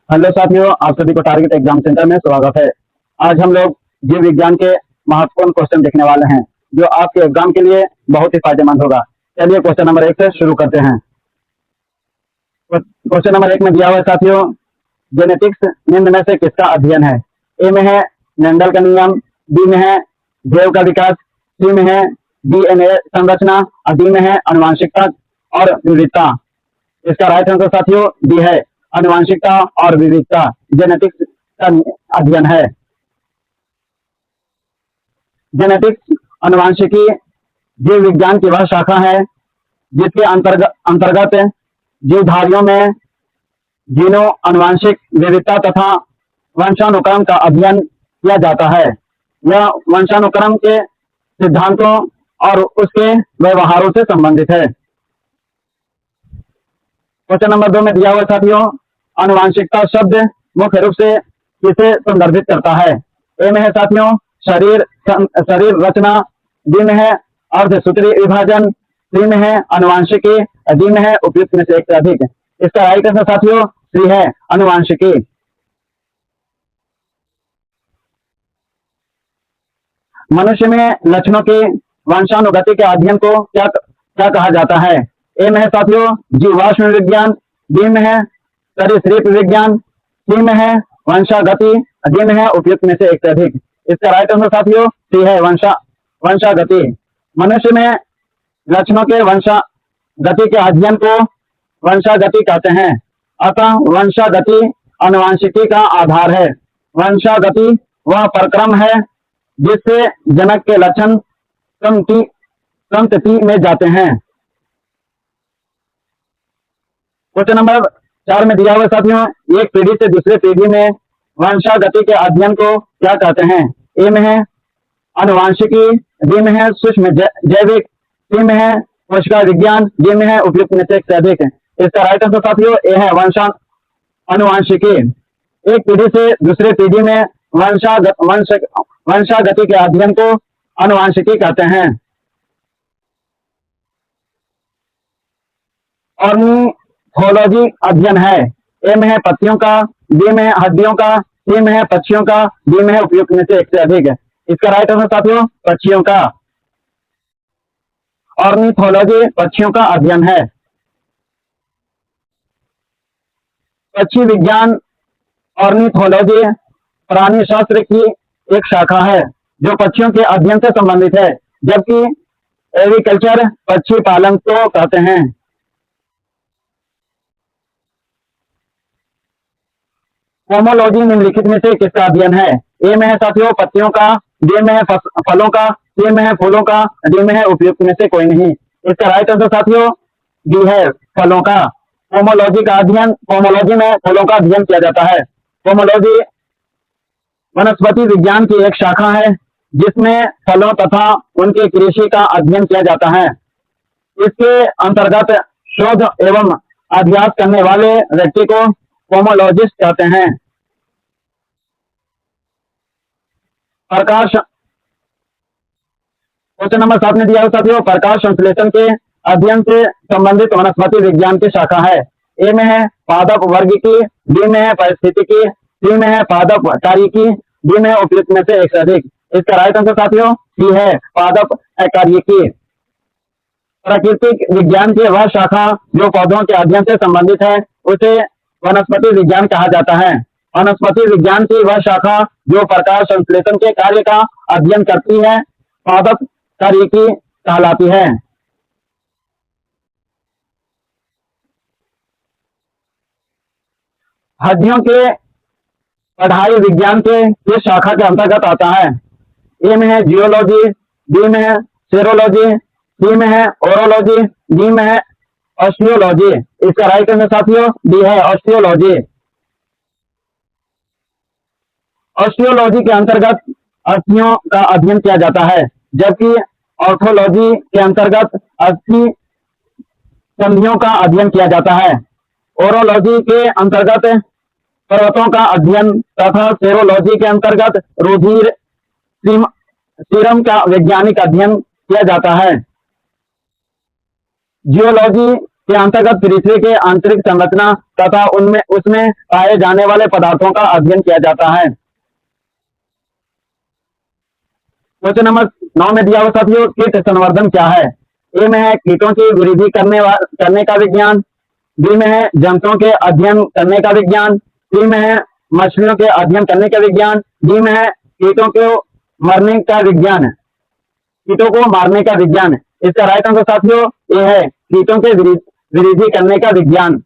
Hello साथियों, आप सभी को टारगेट एग्जाम सेंटर में स्वागत है। आज हम लोग जीव विज्ञान के महत्वपूर्ण क्वेश्चन देखने वाले हैं, जो आपके एग्जाम के लिए बहुत ही फायदेमंद होगा। चलिए क्वेश्चन नंबर 1 से शुरू करते हैं। क्वेश्चन नंबर 1 में दिया हुआ है साथियों, जेनेटिक्स निम्न में से किसका अध्ययन है? ए में है मेंडल का नियम, बी में है जैव का विकास, सी में है डीएनए संरचना और डी में है आनुवंशिकता और विविधता। इसका राइट आंसर साथियों डी है, आनुवंशिकता और विविधता जेनेटिक्स का अध्ययन है। जेनेटिक्स आनुवंशिकी जीव विज्ञान की वह शाखा है जिसके अंतर्गत जीवधारियों में जीनों, आनुवंशिक विविधता तथा वंशानुक्रम का अध्ययन किया जाता है। यह वंशानुक्रम के सिद्धांतों और उसके व्यवहारों से संबंधित है। क्वेश्चन नंबर 2 में दिया हुआ साथियों, आनुवंशिकता शब्द मुख्य रूप से किसे संदर्भित करता है? ए में है साथियों शरीर रचना, बी में है अर्धसूत्री विभाजन, सी में है आनुवंशिकी, डी में है उपयुक्त में से एक से अधिक। इसका राइट आंसर साथियों सी है, आनुवंशिकी। मनुष्य में लक्षणों की वंशानुगति के अध्ययन को क्या कहा जाता है? ए में है साथियों जीवाश्म विज्ञान, बी में है सरीसृप विज्ञान, सी में है वंशागति, डी में है उपयुक्त में से एक से अधिक। इसका राइट आंसर साथियों सी है, वंशागति। मनुष्य में लक्षणों के वंशागति के अध्ययन को वंशागति कहते हैं। अतः वंशागति आनुवंशिकी का आधार है। वंशागति वह प्रक्रम है जिससे जनक के लक्षण संतति में जाते हैं। क्वेश्चन नंबर 4 में दिया हुआ साथियों, एक पीढ़ी से दूसरे पीढ़ी में वंशागति के अध्ययन को क्या कहते हैं? ए में है आनुवंशिकी, बी में है सूक्ष्म जैविक, सी में है कोशिका विज्ञान, डी में है उपयुक्त में से एक से अधिक। इसका राइट आंसर साथियों ए है, आनुवंशिकी। एक पीढ़ी से दूसरे पीढ़ी में वंशागति के अध्ययन को आनुवंशिकी कहते हैं। ऑर्निथोलॉजी अध्ययन है। ए में है पत्तियों का, बी में है हड्डियों का, सी में है पक्षियों का, डी में है उपयुक्त में से एक से अधिक। इसका राइट आंसर साथियों पक्षियों का। ऑर्निथोलॉजी पक्षियों का अध्ययन है। पक्षी विज्ञान ऑर्निथोलॉजी प्राणी शास्त्र की एक शाखा है जो पक्षियों के अध्ययन से संबंधित है, जबकि एविकल्चर पक्षी पालन को कहते हैं। पोमोलॉजी निम्नलिखित में से किसका अध्ययन है? ए में है साथियों पत्तियों का, बी में है फलों का, सी में है फूलों का, डी में है उपयुक्त में से कोई नहीं। इसका राइट आंसर साथियों डी है, फलों का। पोमोलॉजी में फलों का अध्ययन किया जाता है। पोमोलॉजी वनस्पति विज्ञान की एक शाखा है जिसमें फलों तथा उनके कृषि का अध्ययन किया जाता है। इसके अंतर्गत शोध एवं अभ्यास करने वाले व्यक्ति को पोमोलॉजिस्ट कहते हैं। क्वेश्चन नंबर 7 में दिया हुआ साथियों, प्रकाश संश्लेषण के अध्ययन से संबंधित वनस्पति विज्ञान की शाखा है। ए में है पादप वर्गीकी, बी में है पारिस्थितिकी, सी में है पादप कार्यिकी, डी में है उपयुक्त में से एक से अधिक। इसका राइट आंसर साथियों सी है, पादप कार्यिकी। प्राकृतिक विज्ञान की वह शाखा जो पौधों के अध्ययन से संबंधित है उसे वनस्पति विज्ञान कहा जाता है। वनस्पति विज्ञान की वह शाखा जो प्रकाश संश्लेषण के कार्य का अध्ययन करती है पादप कार्यिकी कहलाती है। हड्डियों के पढ़ाई विज्ञान के किस शाखा के अंतर्गत आता है? ए में है जियोलॉजी, बी में है सेरोलॉजी, सी में है ओरोलॉजी, डी में है ऑस्टियोलॉजी। इसका राइट आंसर साथियों डी है, ऑस्टियोलॉजी। ऑस्टियोलॉजी के अंतर्गत अस्थियों का अध्ययन किया जाता है, जबकि ऑर्थोलॉजी के अंतर्गत अस्थि संधियों का अध्ययन किया जाता है। ओरोलॉजी के अंतर्गत पर्वतों का अध्ययन तथा सेरोलॉजी के अंतर्गत रुधिर सीरम का वैज्ञानिक अध्ययन किया जाता है। जियोलॉजी के अंतर्गत पृथ्वी के आंतरिक संरचना तथा उनमें उसमें पाए जाने वाले पदार्थों का अध्ययन किया जाता है। क्वेश्चन नंबर 9 में दिया हुआ साथियों, कीट संवर्धन क्या है? ए में है कीटों की वृद्धि करने का विज्ञान, बी में है जंतुओं के अध्ययन करने का विज्ञान, सी में है मछलियों के अध्ययन करने का विज्ञान, डी में है कीटों को मरने का विज्ञान, कीटों को मारने का विज्ञान। इसका राइट आंसर साथियों ये है कीटों के वृद्धि करने का विज्ञान।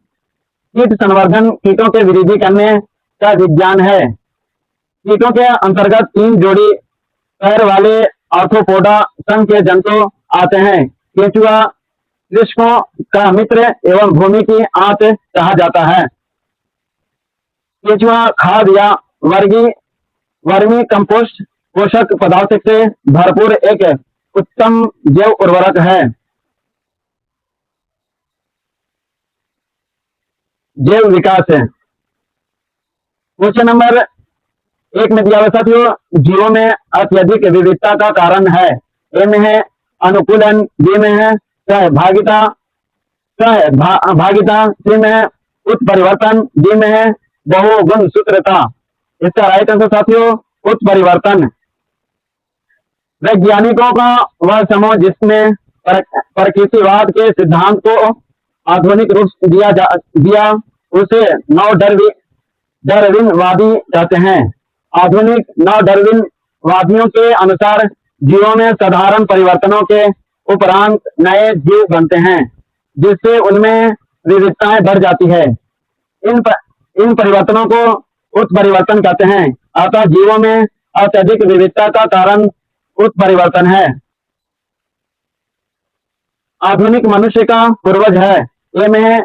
कीट संवर्धन कीटों के वृद्धि करने का विज्ञान है। कीटों के अंतर्गत 3 जोड़ी पैर वाले आर्थ्रोपोडा संघ के जंतु आते हैं। केंचुआ कृषकों का मित्र एवं भूमि की आंत कहा जाता है। केंचुआ खाद या वर्मी कंपोस्ट पोषक पदार्थ से भरपूर एक उत्तम जैव उर्वरक है। जैव विकास है। क्वेश्चन नंबर 1 में दिया हुआ साथियों, जीवों में अत्यधिक विविधता का कारण है। ए में है अनुकूलन, बी में है सहभागिता, सी में है उत्परिवर्तन, डी में है बहुगुण सूत्रता। इसका राइट आंसर साथियों उत्परिवर्तन। वैज्ञानिकों का वह समूह जिसने प्रकृतिवाद के सिद्धांत को आधुनिक रूप दिया उसे नव डार्विनवादी कहते हैं। आधुनिक नव डार्विनवादियों के अनुसार जीवों में साधारण परिवर्तनों के उपरांत नए जीव बनते हैं, जिससे उनमें विविधताएं बढ़ जाती है। इन परिवर्तनों को उत्परिवर्तन कहते हैं। अतः जीवों में अत्यधिक विविधता का कारण उत्परिवर्तन है। आधुनिक मनुष्य का पूर्वज है। ए में है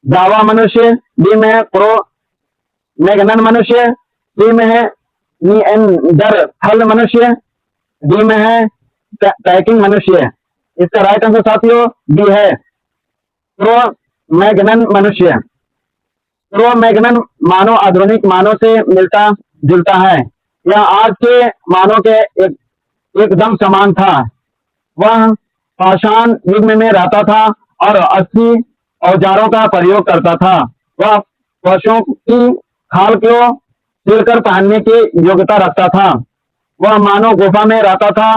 जावा मनुष्य, बी में है क्रो-मैगनन मनुष्य, सी में है निएंडरथल मनुष्य, डी में है पैकिंग मनुष्य। इसका राइट आंसर साथियों डी है क्रो-मैगनन मनुष्य। क्रो-मैगनन मानव आधुनिक मानव से मिलता जुलता है। यह आज के मानव के एकदम समान था। वह पाषाण युग में रहता था और 80 औजारों का प्रयोग करता था। वह पशुओं की खाल को सिलकर पहनने की योग्यता रखता था। वह मानव गुफा में रहता था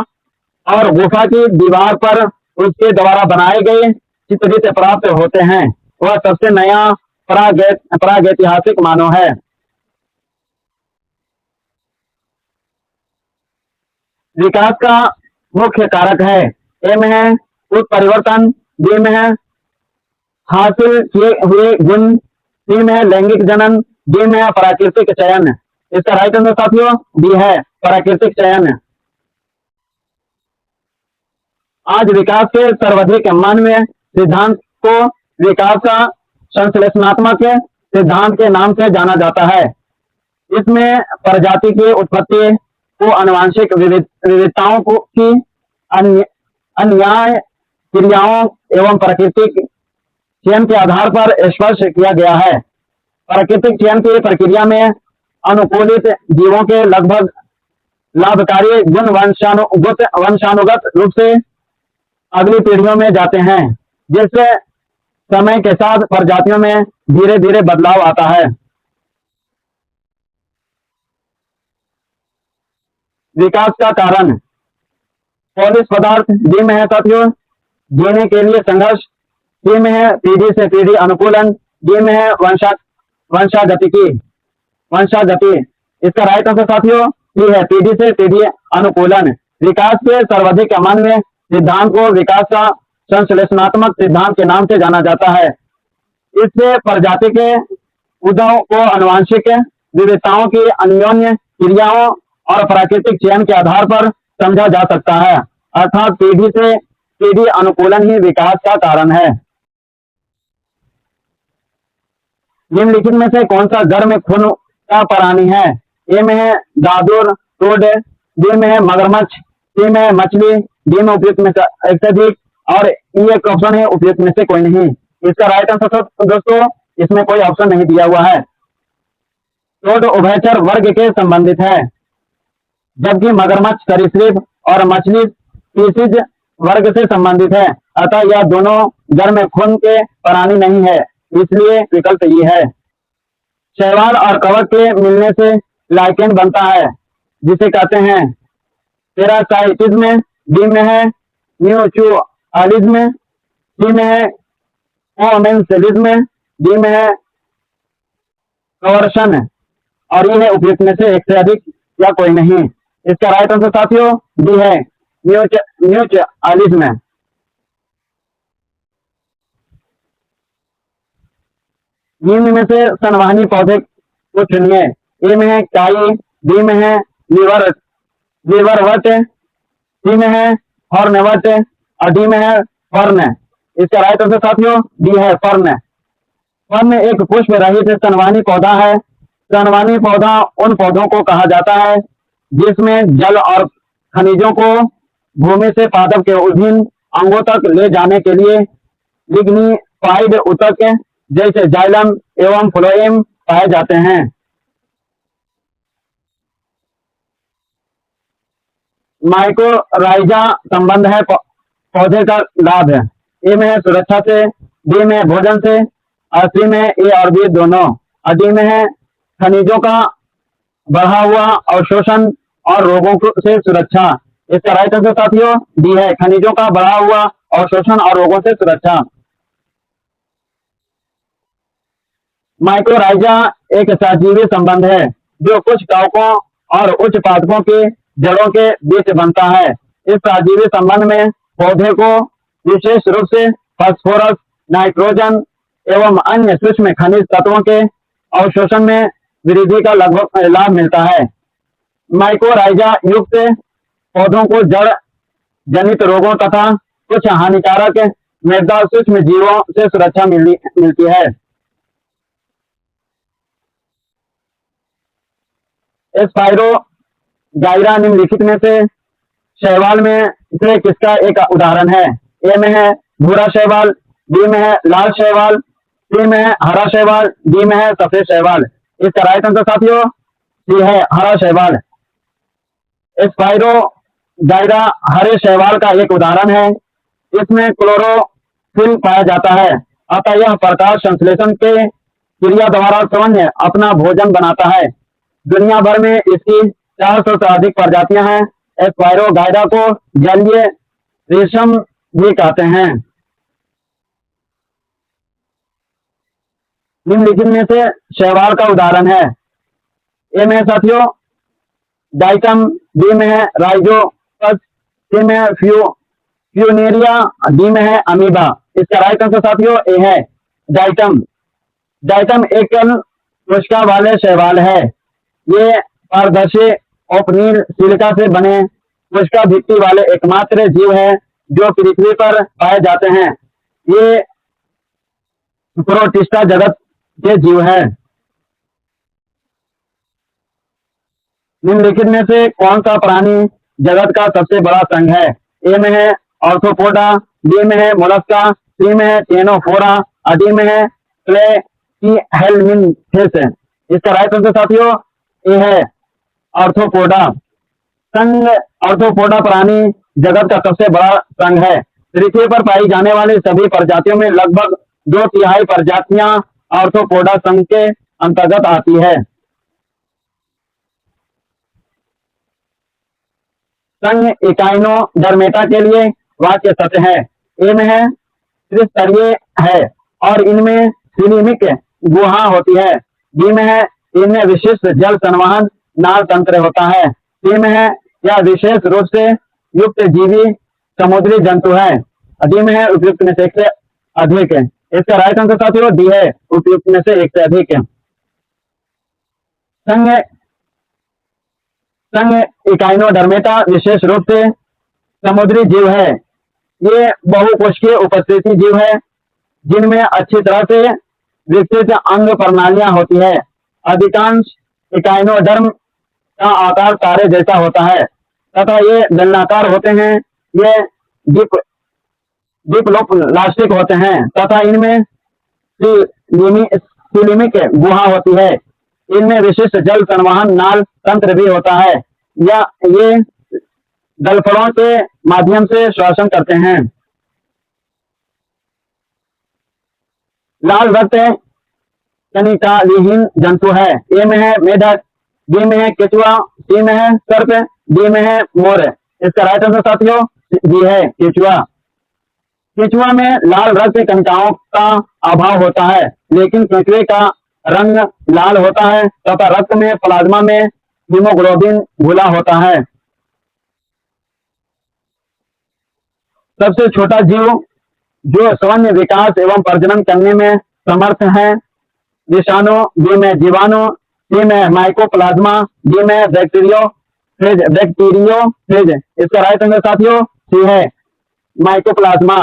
और गुफा की दीवार पर उसके द्वारा बनाए गए चित्र प्राप्त होते हैं। वह सबसे नया प्रागैतिहासिक मानव है। विकास का मुख्य कारक है। ए में है उत्परिवर्तन, बी में है हासिल किए हुए गुण, सी में है लैंगिक जनन, डी में है प्राकृतिक चयन। इसका राइट आंसर साथियों डी है प्राकृतिक चयन। आज विकास के सर्वाधिक मानवीय सिद्धांत को विकास का संश्लेषणात्मक सिद्धांत के नाम से जाना जाता है। इसमें प्रजाति की उत्पत्ति को आनुवंशिक विविधताओं की अन्याय क्रियाओं एवं प्राकृतिक चयन के आधार पर स्पष्ट किया गया है। प्राकृतिक चयन की प्रक्रिया में अनुकूलित जीवों के लगभग लाभकारी गुण वंशानुगत रूप से अगली पीढ़ियों में जाते हैं, जिससे समय के साथ प्रजातियों में धीरे धीरे बदलाव आता है। विकास का कारण पॉलिश पदार्थ, डी में है साथियों जीने के लिए संघर्ष, सी में है पीढ़ी से पीढ़ी अनुकूलन, डी में है वंशागति। इसका राइट आंसर साथियों सी है पीढ़ी से पीढ़ी अनुकूलन। विकास के सर्वाधिक अमान्य सिद्धांत को विकास का संश्लेषणात्मक सिद्धांत के नाम से जाना जाता है। इससे प्रजाति के उदय को आनुवंशिक विविधताओं की अन्योन्य क्रियाओं और प्राकृतिक चयन के आधार पर समझा जा सकता है। अर्थात पीढ़ी से पीढ़ी अनुकूलन ही विकास का कारण है। निम्नलिखित में से कौन सा गर्म खून का प्राणी है? ए में है दादुर टोड, बी में है मगरमच्छ, सी में है मछली, डी में उपयुक्त में से एक से अधिक और ई एक ऑप्शन है उपयुक्त में से कोई नहीं। इसका राइट आंसर दोस्तों इसमें कोई ऑप्शन नहीं दिया हुआ है। टोड उभयचर वर्ग के संबंधित है, जबकि मगरमच्छ सरीसृप और मछली स्पीशीज वर्ग से संबंधित है। अतः यह दोनों गर्म खून के प्राणी नहीं है, इसलिए विकल्प ये है। शैवाल और कवक के मिलने से लाइकेन बनता है, जिसे कहते हैं पैरासाइटिज्म। बी में है म्यूचुअलिज्म, सी में है कोमेंसलिज्म, डी में है कवर्शन, और ये है उपयुक्त में से एक से अधिक या कोई नहीं। इसका राइट आंसर साथियों डी है म्यूचुअलिज्म। निम्न में से संवहनी पौधे को चुनिए। ए में है काई, बी में है लीवरवट, सी में है हॉर्नवट और डी में है फर्न। इसका राइट आंसर साथियों डी है फर्न। फर्न एक पुष्प रहित संवहनी पौधा है। संवहनी पौधा उन पौधों को कहा जाता है जिसमें जल और खनिजों को भूमि से पादप के विभिन्न अंगों तक ले जाने के लिए लिग्निफाइड ऊतक जैसे जाइलम एवं फ्लोएम पाए जाते हैं। माइकोराइजा संबंध है पौधे का लाभ। ए में है सुरक्षा से, बी में है भोजन से और सी में है ए और बी दोनों, और डी में है खनिजों का बढ़ा हुआ अवशोषण और रोगों से सुरक्षा। इसका राइट आंसर साथियों डी है खनिजों का बढ़ा हुआ अवशोषण और रोगों से सुरक्षा। माइकोराइजा एक सहजीवी संबंध है जो कुछ कवकों और उच्च पादपों के जड़ों के बीच बनता है। इस सहजीवी संबंध में पौधे को विशेष रूप से फास्फोरस, नाइट्रोजन एवं अन्य सूक्ष्म खनिज तत्वों के अवशोषण में वृद्धि का लगभग लाभ मिलता है। माइकोराइजा युक्त पौधों को जड़ जनित रोगों तथा कुछ हानिकारक मृदा सूक्ष्म जीवों से सुरक्षा मिलती है। स्पाइरोगाइरा निम्नलिखित में से शैवाल में से किसका एक उदाहरण है? ए में है भूरा शैवाल, बी में है लाल शैवाल, सी में है हरा शैवाल, डी में है सफेद शैवाल। इसका राइट आंसर साथियों सी है हरा शैवाल। स्पाइरोगाइरा हरे शैवाल का एक उदाहरण है। इसमें क्लोरोफिल पाया जाता है, अतः यह प्रकाश संश्लेषण के क्रिया द्वारा स्वयं अपना भोजन बनाता है। दुनिया भर में इसकी 400 से अधिक प्रजातियां हैं। स्पाइरोगाइरा को जलीय रेशम भी कहते हैं। निम्नलिखित में से शैवाल का उदाहरण है। ए में साथियों डाइटम, बी में है राइजोपस, सी में है फ्यूनेरिया, डी में है अमीबा। इसका राइट आंसर साथियों ए है डाइटम। डाइटम एक कोशिका वाले शैवाल है। ये पारदर्शी ओपनील सिलिका से बने कोशिका भित्ति वाले एकमात्र जीव है जो पृथ्वी पर पाए जाते हैं। ये प्रोटिस्टा जगत के जीव है। निम्नलिखित में से कौन सा प्राणी जगत का सबसे बड़ा संघ है? ए में है ऑर्थोपोडा, बी में है मोलस्का, सी में है टेनोफोरा और डी में है प्लेटिहेल्मिन्थेस। इसका राइट आंसर साथियों ए है ऑर्थोपोडा। संघ ऑर्थोपोडा प्राणी जगत का सबसे बड़ा संघ है। पृथ्वी पर पाई जाने वाली सभी प्रजातियों में लगभग 2/3 प्रजातियां ऑर्थोपोडा संघ के अंतर्गत आती है। संघ इकाइनोडर्मेटा के लिए वाक्य सत्य है। ए में है त्रिस्तरीय है और इनमें सिलिमिक गुहा होती है। बी में है इनमें विशिष्ट जल संवहन नाल तंत्र होता है। सी में है यह विशेष रूप से युक्त जीवी समुद्री जंतु है। डी में है उपयुक्त में से एक से अधिक है। इसका राइट आंसर साथियों डी है उपयुक्त में से एक से अधिक है। संघ इकाइनोडर्मेटा विशेष रूप से समुद्री जीव है। ये बहुकोशिकीय उपस्थिति जीव है जिनमें अच्छी तरह से विकसित अंग प्रणालियां होती है। अधिकांश इकाइनोडर्म का आकार तारे जैसा होता है तथा ये बेलनाकार होते हैं। ये डिप्लोप्लास्टिक होते हैं तथा इनमें सिलिमिक गुहा होती है। इनमें विशिष्ट जल संवहन नाल तंत्र भी होता है या ये गलफड़ों के माध्यम से श्वसन करते हैं। लाल रक्त कनिकालिहीन जंतु है। ए में है मेढक, बी में है केचुआ, सी में है सर्प, डी में है मोर। इसका राइट आंसर साथियों बी है केचुआ। केचुआ में लाल रक्त कणिकाओं का अभाव होता है, लेकिन केचुए का रंग लाल होता है तथा रक्त में प्लाज्मा में हीमोग्लोबिन घुला होता है। सबसे छोटा जीव जो स्वयं विकास एवं प्रजनन करने में समर्थ है, विषाणु, बी में जीवाणु, सी में माइकोप्लाज्मा, डी में बैक्टीरियोफेज। इसका राइट आंसर साथियों सी है माइकोप्लाज्मा।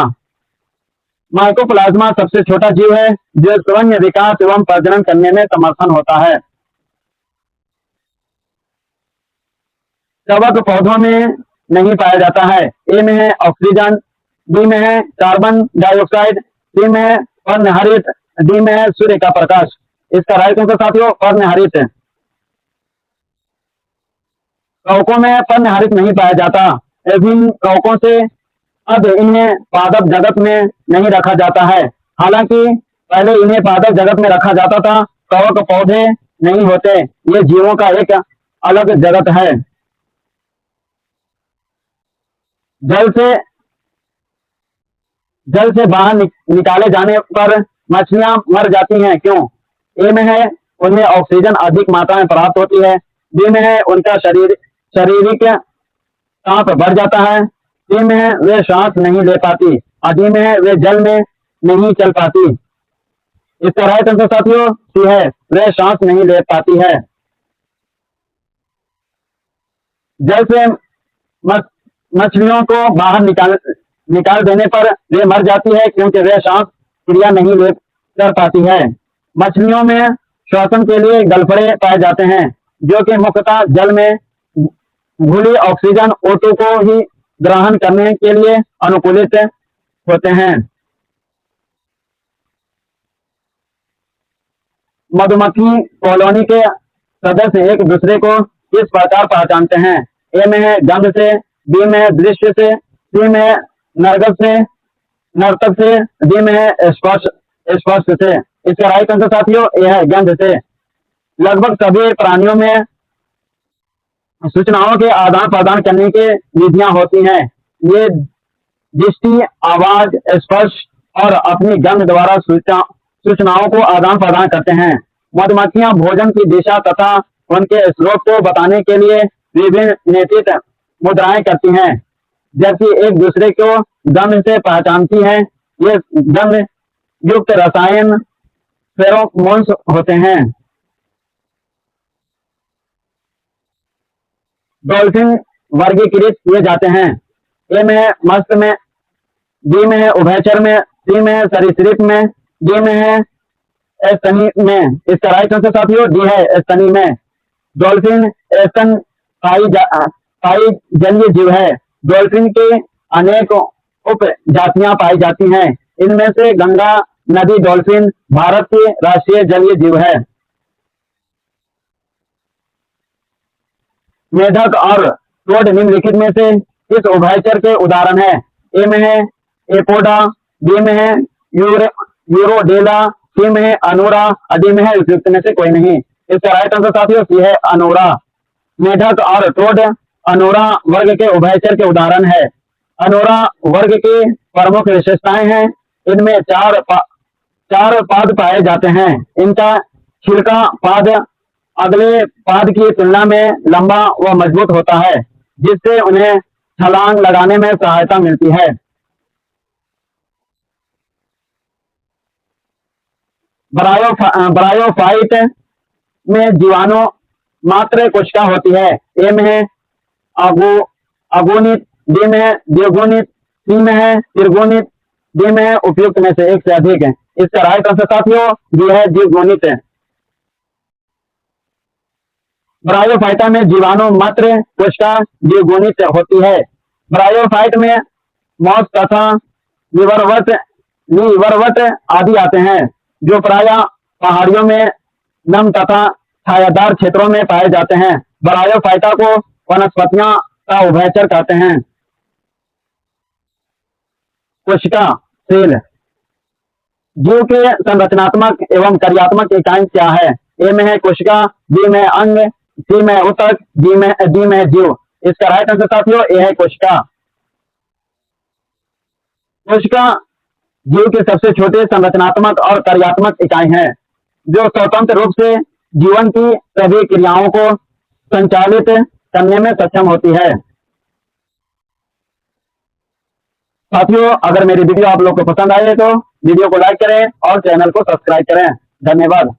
माइकोप्लाज्मा सबसे छोटा जीव है जो स्वयं विकास एवं प्रजनन करने में समर्थन होता है। कवक पौधों में नहीं पाया जाता है। ए में है ऑक्सीजन, बी में है कार्बन डाइऑक्साइड, सी में है पर्णहरित, डी में है सूर्य का प्रकाश। इसका राइट आंसर साथियों पर्णहरित। कवकों में पर्णहरित नहीं पाया जाता। विभिन्न कवकों से अब इन्हें पादप जगत में नहीं रखा जाता है। हालांकि पहले इन्हें पादप जगत में रखा जाता था। कवक पौधे नहीं होते, ये जीवों का एक अलग जगत है। जल से बाहर निकाले जाने पर मछलियां मर जाती हैं, क्यों? ए में है उन्हें ऑक्सीजन अधिक मात्रा में प्राप्त होती है, बी में है उनका शारीरिक ताप बढ़ जाता है, सी में है वे सांस नहीं ले पाती, और डी में है वे जल में नहीं चल पाती। इसका राइट आंसर साथियों सी है वे सांस नहीं ले पाती है। जल से मछलियों को बाहर निकाल देने पर वे मर जाती है, क्योंकि वे सांस क्रिया नहीं ले कर पाती है। मछलियों में श्वसन के लिए गलफड़े पाए जाते हैं, जो कि मुख्यतः जल में घुली ऑक्सीजन O2 को ही ग्रहण करने के लिए अनुकूलित होते हैं। मधुमक्खी कॉलोनी के सदस्य एक दूसरे को किस प्रकार पहचानते हैं? ए में है गंध से, बी में है दृश्य से, सी में है नर्तक से, डी में है स्पर्श से। इसका राइट आंसर साथियों ए है गंध से। लगभग सभी प्राणियों में सूचनाओं के आदान प्रदान करने की विधियां होती हैं। ये दृष्टि, आवाज, स्पर्श और अपनी गंध द्वारा सूचनाओं को आदान प्रदान करते हैं। मधुमक्खियां भोजन की दिशा तथा उनके स्रोत को बताने के लिए विभिन्न नेत्रित मुद्राएं करती हैं, जबकि एक दूसरे को गंध से पहचानती हैं। ये गंध युक्त रसायन फेरोमोन्स होते हैं। डॉल्फिन वर्गीकृत किए जाते हैं। ए में है मत्स्य में, बी में है उभयचर में, सी में है सरीसृप में, डी में है स्तनी में। इसका राइट आंसर साथियों डी है स्तनी में। डॉल्फिन स्तनपायी जलीय जीव है। डॉल्फिन के अनेक उप जातियां पाई जाती हैं। इनमें से गंगा नदी डॉल्फिन भारत की राष्ट्रीय जलीय जीव है। मेढक और टोड निम्नलिखित में से किस उभयचर के उदाहरण है? ए में है एपोडा, बी में है यूरोडेला, सी में है अनोरा, डी में है उपयुक्त में से कोई नहीं। इसका राइट आंसर साथियों सी है अनोरा। मेढक और टोड अनोरा वर्ग के उभयचर के उदाहरण है। अनोरा वर्ग की प्रमुख विशेषताएं हैं। इनमें चार पाद पाए जाते हैं। इनका छिलका पाद अगले पाद की तुलना में लंबा व मजबूत होता है, जिससे उन्हें छलांग लगाने में सहायता मिलती है। ब्रायोफाइट में जीवाणु मात्र कोशिका होती है। ए में है अगुणित, बी में है द्विगुणित, सी में है त्रिगुणित, डी में है उपयुक्त में से एक से अधिक है। इसका राइट आंसर साथियों डी है द्विगुणित। ब्रायोफाइटा में जीवाणु मात्र कोशिका द्विगुणित होती है। ब्रायोफाइट में मॉस तथा लीवरवट आदि आते हैं, जो प्रायः पहाड़ियों में नम तथा छायादार क्षेत्रों में पाए जाते हैं। ब्रायोफाइटा को वनस्पतियों का उभयचर कहते हैं। कोशिका सेल जीव के संरचनात्मक एवं कार्यात्मक इकाई क्या है? ए में है कोशिका, बी में अंग, सी में ऊतक, डी में है जीव। इसका राइट आंसर साथियों ए है कोशिका। कोशिका जीव की सबसे छोटी संरचनात्मक और कार्यात्मक इकाई है, जो स्वतंत्र रूप से जीवन की सभी क्रियाओं को संचालित करने में सक्षम होती है। साथियों, अगर मेरी वीडियो आप लोग को पसंद आए तो वीडियो को लाइक करें और चैनल को सब्सक्राइब करें। धन्यवाद।